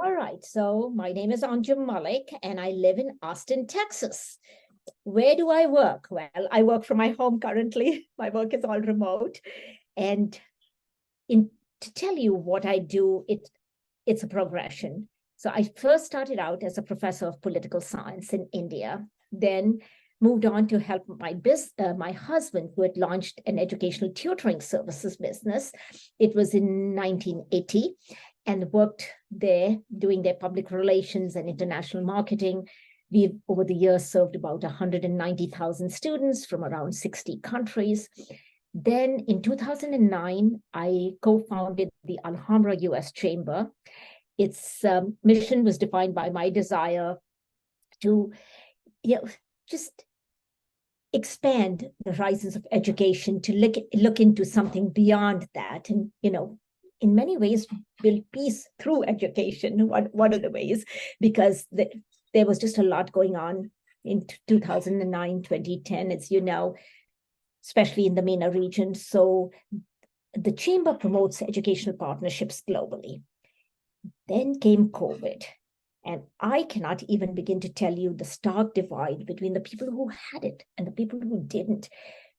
All right, so my name is Anjum Malik, and I live in Austin, Texas. Where do I work? Well, I work from my home currently. My work is all remote. And to tell you what I do, it's a progression. So I first started out as a professor of political science in India, then moved on to help my husband, who had launched an educational tutoring services business. It was in 1980, and worked there doing their public relations and international marketing. We've, over the years, served about 190,000 students from around 60 countries. Then in 2009, I co-founded the Alhambra US Chamber. Its mission was defined by my desire to just expand the horizons of education, to look into something beyond that, and in many ways build peace through education. One of the ways, because there was just a lot going on in 2009, 2010, as you know, especially in the MENA region. So the Chamber promotes educational partnerships globally. Then came COVID. And I cannot even begin to tell you the stark divide between the people who had it and the people who didn't.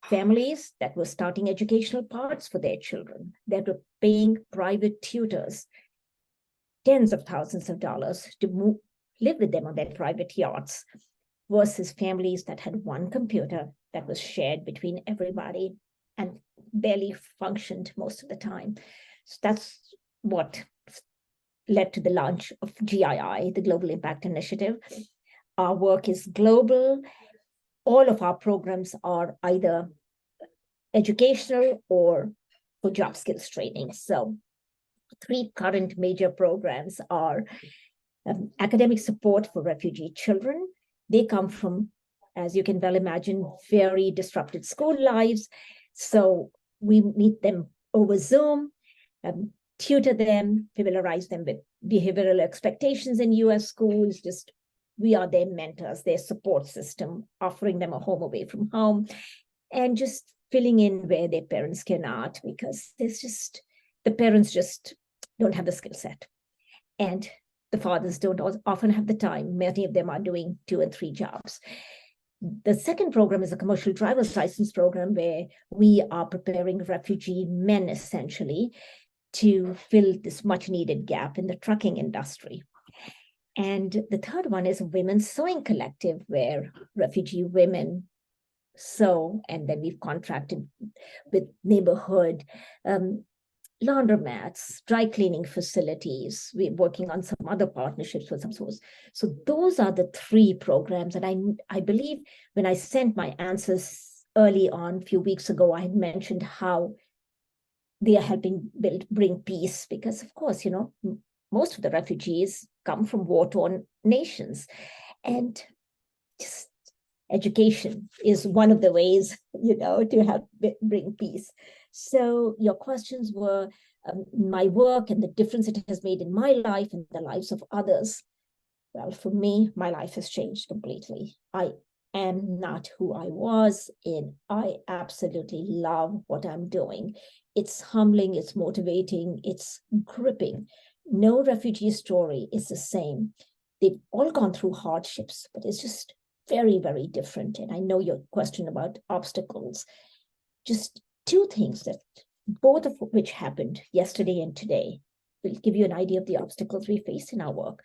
Families that were starting educational paths for their children, that were paying private tutors tens of thousands of dollars to live with them on their private yachts, versus families that had one computer that was shared between everybody and barely functioned most of the time. So that's what led to the launch of GII, the Global Impact Initiative. Our work is global. All of our programs are either educational or for job skills training. So 3 current major programs are academic support for refugee children. They come from, as you can well imagine, very disrupted school lives. So we meet them over Zoom, tutor them, familiarize them with behavioral expectations in US schools. We are their mentors, their support system, offering them a home away from home, and just filling in where their parents cannot, because the parents just don't have the skill set. And the fathers don't often have the time. Many of them are doing 2 and 3 jobs. The second program is a commercial driver's license program, where we are preparing refugee men, essentially, to fill this much needed gap in the trucking industry. And the third one is a women's sewing collective, where refugee women sew, and then we've contracted with neighborhood laundromats, dry cleaning facilities. We're working on some other partnerships with some source. So those are the 3 programs. And I believe when I sent my answers early on, a few weeks ago, I had mentioned how they are helping bring peace, because, of course, most of the refugees come from war-torn nations. And just education is one of the ways, to help bring peace. So your questions were my work and the difference it has made in my life and the lives of others. Well, for me, my life has changed completely. I am not who I was, and I absolutely love what I'm doing. It's humbling, it's motivating, it's gripping. No refugee story is the same. They've all gone through hardships, but it's just very, very different. And I know your question about obstacles. Just 2 things, that both of which happened yesterday and today, will give you an idea of the obstacles we face in our work.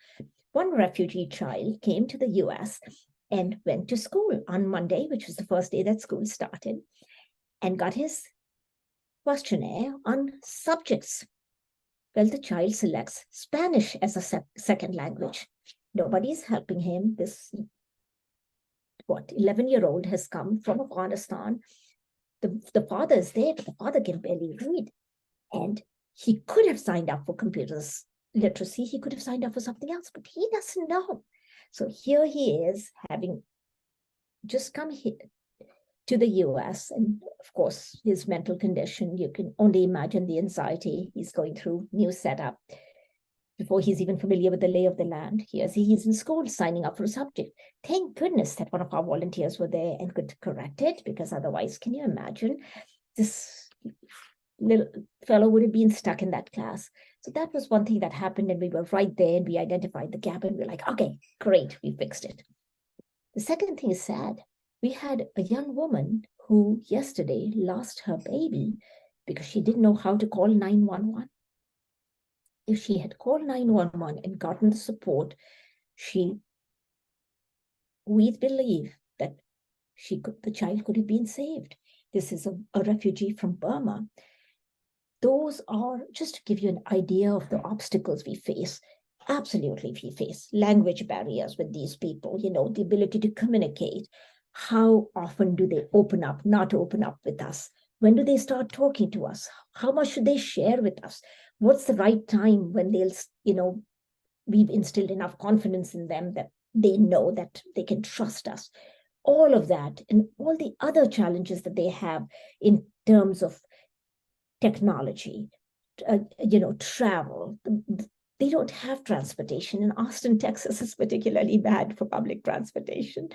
One refugee child came to the US and went to school on Monday, which was the first day that school started, and got his questionnaire on subjects. Well, the child selects Spanish as a second language. Nobody's helping him. This 11-year-old has come from Afghanistan. The father is there, but the father can barely read. And he could have signed up for computers literacy. He could have signed up for something else, but he doesn't know. So here he is, having just come here to the US. And of course, his mental condition, you can only imagine the anxiety he's going through, new setup. Before he's even familiar with the lay of the land, he's in school signing up for a subject. Thank goodness that one of our volunteers were there and could correct it, because otherwise, can you imagine, this little fellow would have been stuck in that class. So that was one thing that happened, and we were right there, and we identified the gap, and we were like, okay, great, we fixed it. The second thing is sad. We had a young woman who yesterday lost her baby because she didn't know how to call 911. If she had called 911 and gotten the support, we believe that the child could have been saved. This is a refugee from Burma. Those are, just to give you an idea of the obstacles we face. Absolutely, we face language barriers with these people, the ability to communicate. How often do they open up, not open up with us? When do they start talking to us? How much should they share with us? What's the right time when we've instilled enough confidence in them that they know that they can trust us? All of that and all the other challenges that they have in terms of technology, travel. They don't have transportation. And Austin, Texas is particularly bad for public transportation.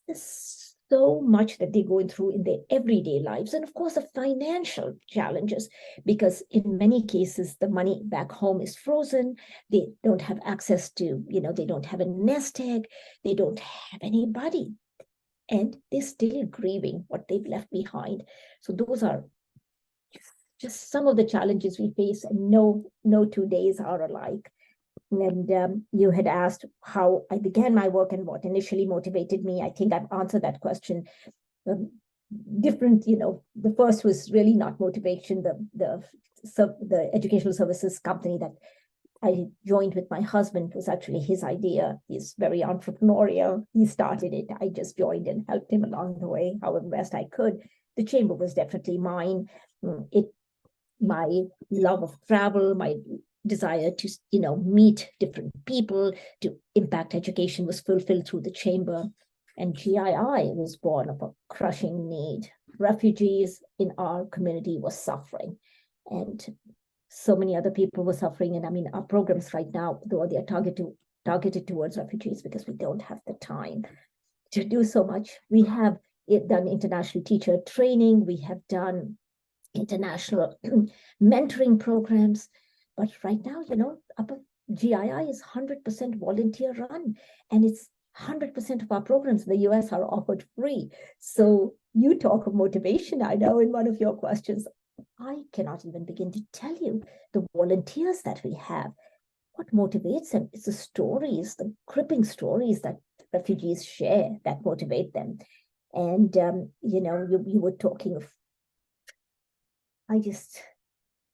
There's so much that they're going through in their everyday lives. And of course, the financial challenges, because in many cases, the money back home is frozen. They don't have access to, they don't have a nest egg. They don't have anybody. And they're still grieving what they've left behind. So those are just some of the challenges we face, and no 2 days are alike. And you had asked how I began my work and what initially motivated me. I think I've answered that question. Different, the first was really not motivation. The educational services company that I joined with my husband was actually his idea. He's very entrepreneurial. He started it. I just joined and helped him along the way, however best I could. The chamber was definitely mine. My love of travel, my desire to, meet different people, to impact education was fulfilled through the chamber. And GII was born of a crushing need. Refugees in our community were suffering, and so many other people were suffering. And I mean, our programs right now, though they are targeted towards refugees, because we don't have the time to do so much. We have done international teacher training. We have done international mentoring programs. But right now, GII is 100% volunteer run, and it's 100% of our programs in the US are offered free. So you talk of motivation, I know in one of your questions, I cannot even begin to tell you the volunteers that we have. What motivates them? It's the stories, the gripping stories that refugees share that motivate them. And, you were talking of,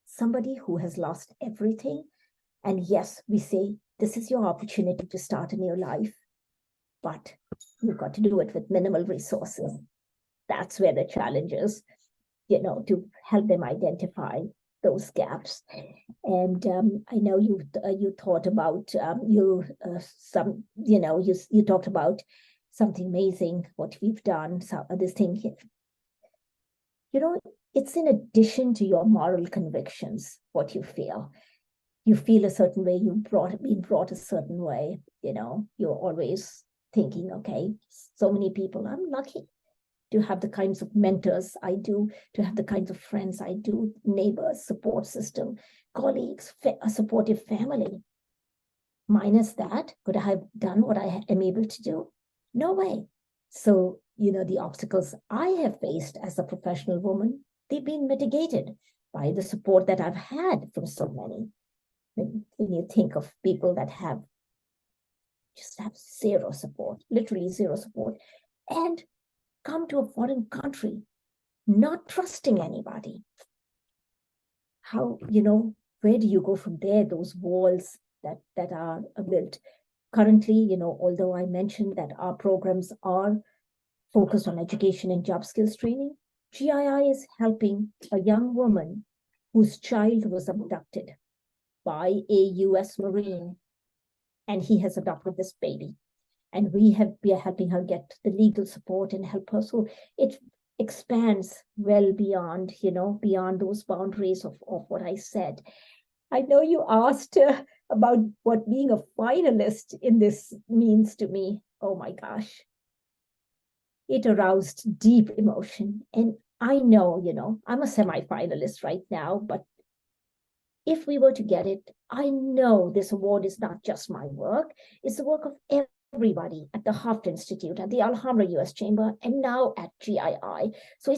somebody who has lost everything. And yes, we say, this is your opportunity to start a new life, but you've got to do it with minimal resources. That's where the challenge is, to help them identify those gaps. And I know you thought about you talked about something amazing what we've done. So this thing, it's in addition to your moral convictions, what you feel. You feel a certain way, been brought a certain way, you're always thinking, okay, so many people, I'm lucky to have the kinds of mentors I do, to have the kinds of friends I do, neighbors, support system, colleagues, a supportive family. Minus that, could I have done what I am able to do? No way. So, the obstacles I have faced as a professional woman, they've been mitigated by the support that I've had from so many. When you think of people that just have zero support, literally zero support, and come to a foreign country, not trusting anybody. How, where do you go from there? Those walls that are built. Currently, although I mentioned that our programs are focused on education and job skills training, GII is helping a young woman whose child was abducted by a US Marine, and he has adopted this baby. And we are helping her get the legal support and help her. So it expands well beyond, beyond those boundaries of what I said. I know you asked about what being a finalist in this means to me. Oh my gosh. It aroused deep emotion. And I know, I'm a semi-finalist right now, but if we were to get it, I know this award is not just my work, it's the work of everybody at the Haft Institute, at the Alhambra US Chamber, and now at GII. So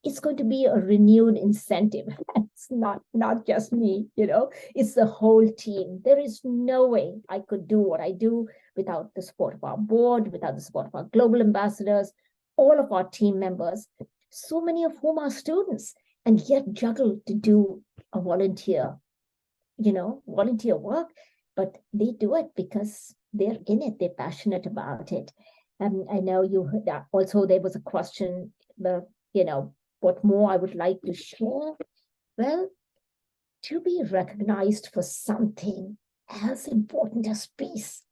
it's going to be a renewed incentive. It's not just me, it's the whole team. There is no way I could do what I do without the support of our board, without the support of our global ambassadors, all of our team members, so many of whom are students, and yet juggle to do a volunteer work, but they do it because they're in it, they're passionate about it. I know you heard that also. There was a question, what more I would like to share. Well, to be recognized for something as important as peace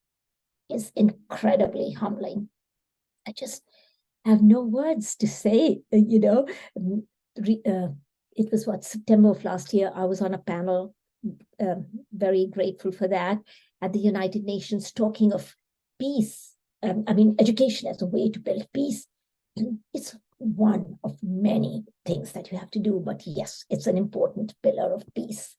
is incredibly humbling. I just have no words to say. It was September of last year. I was on a panel, very grateful for that, at the United Nations, talking of peace. Education as a way to build peace. It's one of many things that you have to do, but yes, it's an important pillar of peace.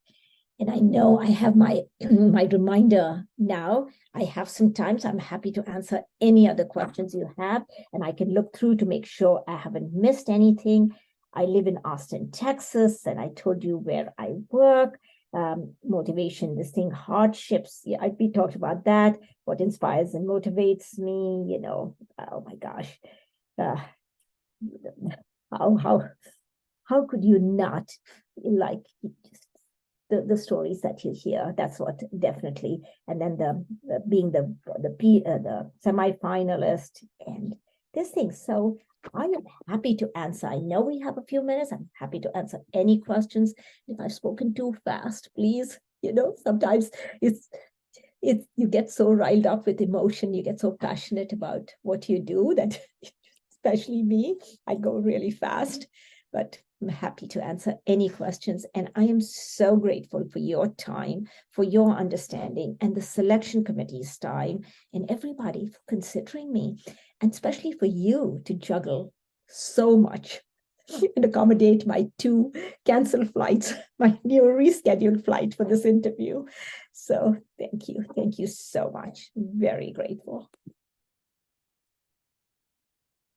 And I know I have my reminder now. I have some time, so I'm happy to answer any other questions you have, and I can look through to make sure I haven't missed anything. I live in Austin, Texas, and I told you where I work. Motivation, this thing, hardships. Yeah, we talked about that. What inspires and motivates me, oh my gosh. How could you not like the stories that you hear? That's what definitely. And then being the semi-finalist and this thing. So I am happy to answer. I know we have a few minutes. I'm happy to answer any questions. If I've spoken too fast, please, sometimes it's you get so riled up with emotion, you get so passionate about what you do that, especially me, I go really fast, but I'm happy to answer any questions. And I am so grateful for your time, for your understanding, and the selection committee's time, and everybody for considering me, and especially for you to juggle so much and accommodate my 2 canceled flights, my new rescheduled flight for this interview. So thank you so much. Very grateful.